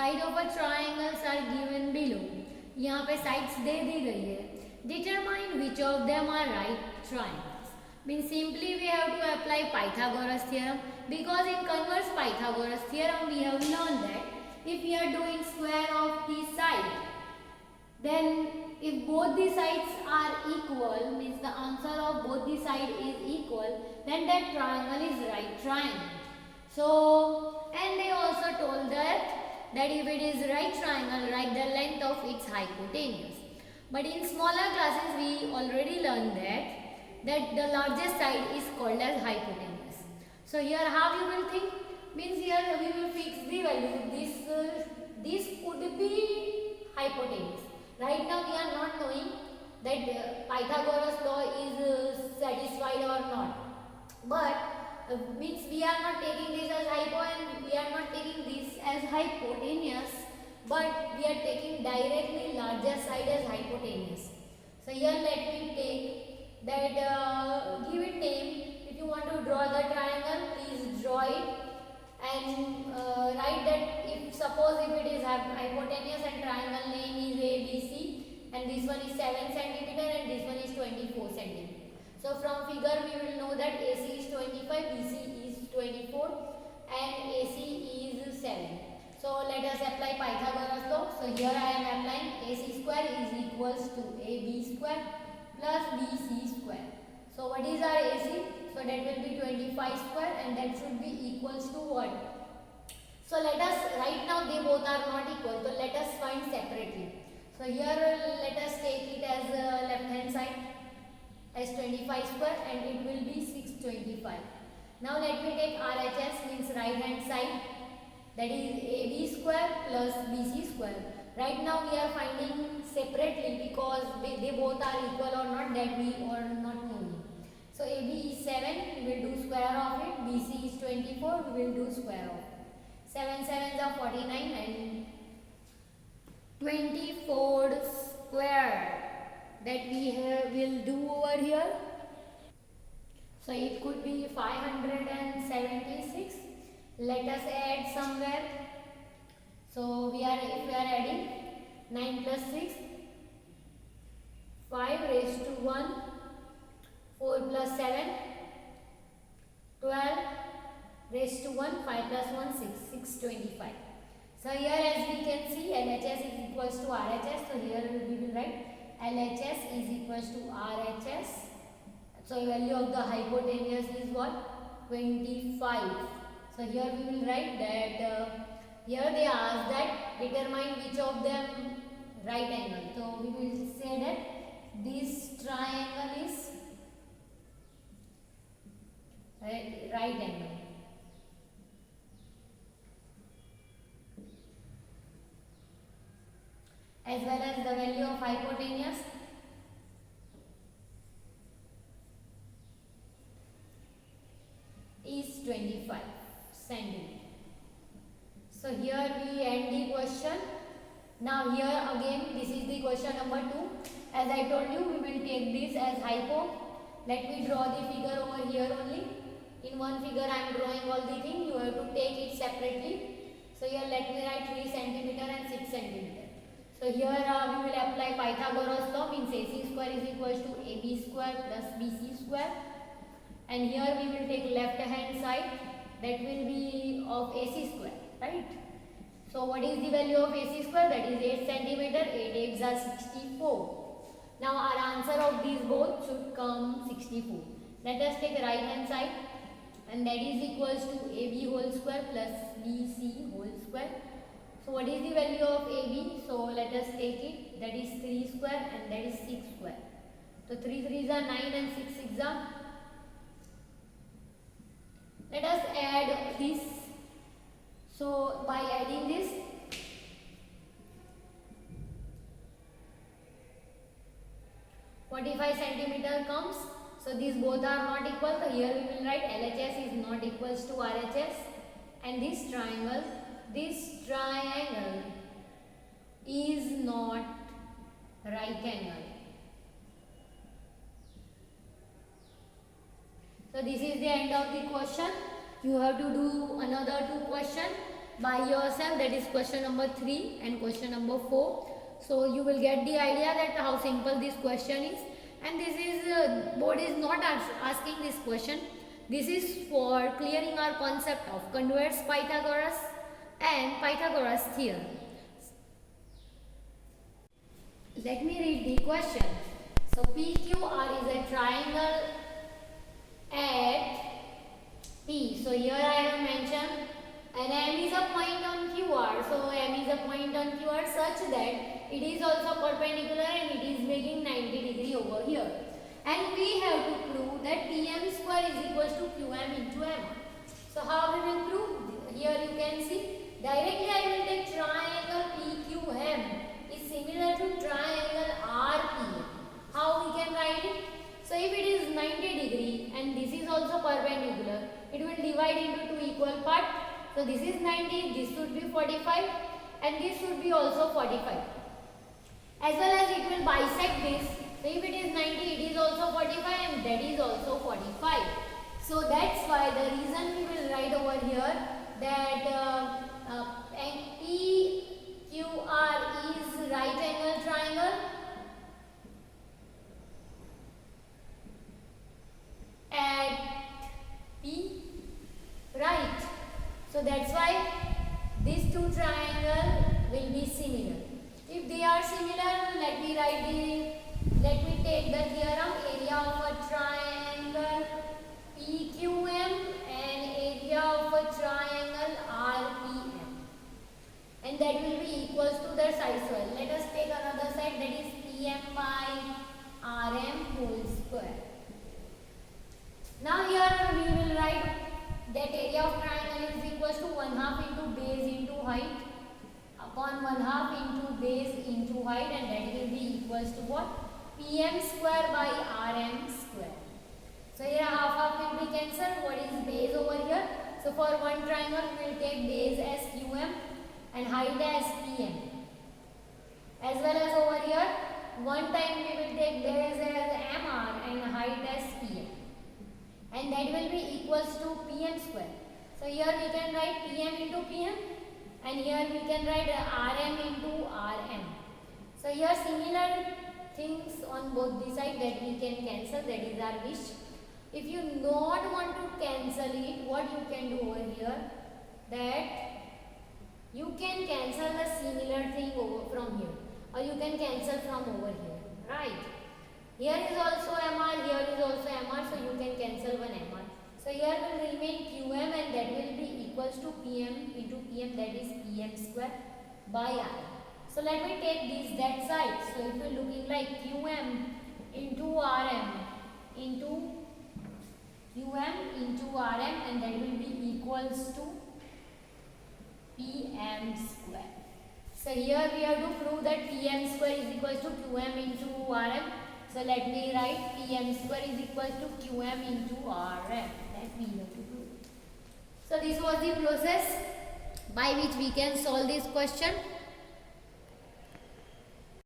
Side of a triangles are given below. यहाँ पे sides दे दी गई है। Determine which of them are right triangles. Means simply we have to apply Pythagoras theorem, because in converse Pythagoras theorem we have learned that if we are doing square of the side, then if both the sides are equal, means the answer of both the side is equal, then that triangle is right triangle. So, and they also told that if it is right triangle, write the length of its hypotenuse. But in smaller classes we already learned that the largest side is called as hypotenuse. So here how you will think? Means here we will fix the value. This could be hypotenuse. Right now we are not knowing that Pythagoras law is satisfied or not. But means we are not taking this as hypo and we are not taking this as hypotenuse, but we are taking directly larger side as hypotenuse. So here let me take that give it name. If you want to draw the triangle, please draw it and write that if suppose if it is hypotenuse and triangle name is ABC and this one is 7 centimeter and this one is 24 centimeter. So from figure we will know that AC is 25, BC is 24 and AC is 7. So let us apply Pythagoras law. So here I am applying AC square is equals to AB square plus BC square. So what is our AC? So that will be 25 square and that should be equals to what? So let us, right now they both are not equal, so let us find separately. So here let us take it as left hand side as 25 square and it will be 625. Now let me take RHS, means right hand side, that is AB square plus BC square. Right now we are finding separately because they both are equal or not, that we are not knowing. So AB is 7, we will do square of it. BC is 24, we will do square of it. 7 7s are 49 and 24 square that we will do over here. So it could be 576. Let us add somewhere. So if we are adding 9 plus 6, 5 raised to 1, 4 plus 7, 12 raised to 1, 5 plus 1, 6, 625. So here as we can see LHS is equals to RHS. So here we will write LHS is equals to RHS. So value of the hypotenuse is what? 25. So here we will write that here they ask that determine which of them right angle. So we will say that this triangle is right angle. As well as the value of hypotenuse is 25 centimeter. So here we end the question. Now here again this is the question number 2. As I told you, we will take this as hypo. Let me draw the figure over here only. In one figure I am drawing all the thing. You have to take it separately. So here let me write 3 centimeter and 6 centimeter. So here we will apply Pythagoras law, means AC square is equals to AB square plus BC square. And here we will take left hand side, that will be of AC square, right? So what is the value of AC square? That is 8 centimeter. 8 8s are 64. Now our answer of these both should come 64. Let us take right hand side, and that is equals to AB whole square plus BC whole square. So what is the value of AB? So let us take it, that is 3 square and that is 6 square. So 3 3s are 9 and 6 6s are. Let us add this. So by adding this, (45 centimeter) comes. So these both are not equal. So here we will write LHS is not equals to RHS, and this triangle is not right angle. So this is the end of the question. You have to do another 2 questions. by yourself, that is question number 3 and question number 4. So you will get the idea that how simple this question is, and this is board is not asking this question. This is for clearing our concept of convex Pythagoras and Pythagoras theorem. Let me read the question. So PQR is a triangle at P. So here I have mentioned, and M is a point on QR. So M is a point on QR such that it is also perpendicular and it is making 90 degree over here. And we have to prove that PM square is equals to QM into M. So how we will prove? Here you can see, directly I will take triangle PQM is similar to triangle RPM. How we can write it? So if it is 90 degree and this is also perpendicular, it will divide into two equal parts. So this is 90, this should be 45 and this should be also 45. As well as it will bisect this. So if it is 90, it is also 45 and that is also 45. So that's why the reason we will write over here that PQR is right angle triangle at P, right? So that's why these two triangles will be similar. If they are similar, let me take the theorem, area of a triangle PQM and area of a triangle RPM, and that will be equals to the side square. Let us take another side, that is PM by RM whole square. Now here we will write that area of triangle is equals to 1/2 into base into height upon 1/2 into base into height, and that will be equals to what? PM square by RM square. So here half will be cancelled. What is base over here? So for one triangle we will take base as QM and height as PM. As well as over here, one time we will take base as MR and height as PM. And that will be equals to PM square. So here we can write PM into PM and here we can write RM into RM. So here similar things on both the side that we can cancel, that is our wish. If you not want to cancel it, what you can do over here, that you can cancel the similar thing over from here, or you can cancel from over here, right? Here is also MR, here is also MR, so you can cancel one MR. So here will remain QM and that will be equals to PM into PM, that is PM square by R. So let me take this that side. So it will looking like QM into RM into QM into RM, and that will be equals to PM square. So here we have to prove that PM square is equals to QM into RM. So let me write PM square is equals to QM into RM. That we have to prove. So this was the process by which we can solve this question.